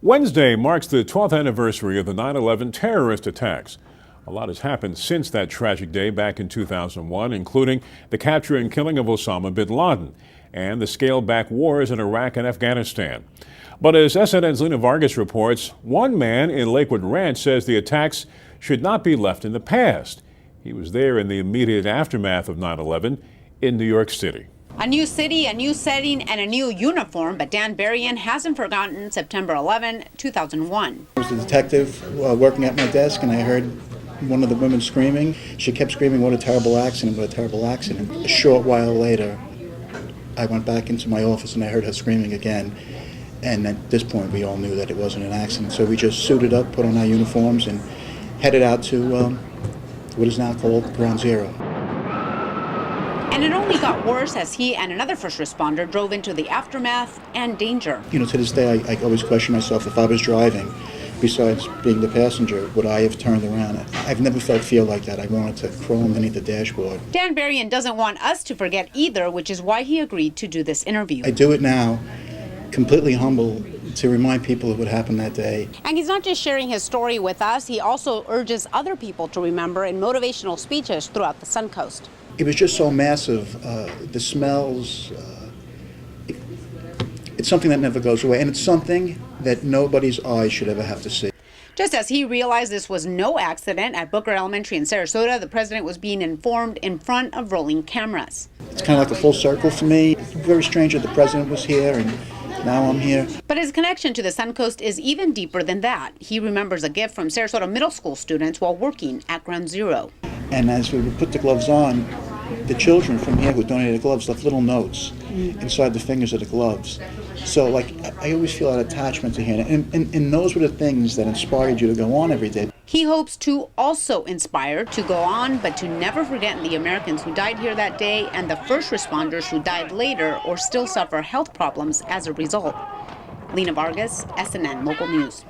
Wednesday marks the 12th anniversary of the 9/11 terrorist attacks. A lot has happened since that tragic day back in 2001, including the capture and killing of Osama bin Laden and the scaled-back wars in Iraq and Afghanistan. But as SNN's Lena Vargas reports, one man in Lakewood Ranch says the attacks should not be left in the past. He was there in the immediate aftermath of 9/11 in New York City. A new city, a new setting, and a new uniform, but Dan Berrien hasn't forgotten September 11, 2001. I was a detective working at my desk, and I heard one of the women screaming. She kept screaming, "What a terrible accident, what a terrible accident." A short while later, I went back into my office and I heard her screaming again. And at this point, we all knew that it wasn't an accident. So we just suited up, put on our uniforms, and headed out to what is now called Ground Zero. And it only got worse as he and another first responder drove into the aftermath and danger. You know, to this day, I always question myself, if I was driving, besides being the passenger, would I have turned around? I've never felt fear like that. I wanted to crawl underneath the dashboard. Dan Berrien doesn't want us to forget either, which is why he agreed to do this interview. I do it now, completely humble, to remind people of what happened that day. And he's not just sharing his story with us, he also urges other people to remember in motivational speeches throughout the Suncoast. It was just so massive. The smells, it's something that never goes away, and it's something that nobody's eyes should ever have to see. Just as he realized this was no accident at Booker Elementary in Sarasota, the president was being informed in front of rolling cameras. It's kind of like a full circle for me. It's very strange that the president was here and now I'm here. But his connection to the Suncoast is even deeper than that. He remembers a gift from Sarasota middle school students while working at Ground Zero. And as we would put the gloves on, the children from here who donated gloves left little notes inside the fingers of the gloves. So, like, I always feel that attachment to him. And those were the things that inspired you to go on every day. He hopes to also inspire to go on, but to never forget the Americans who died here that day and the first responders who died later or still suffer health problems as a result. Lena Vargas, SNN Local News.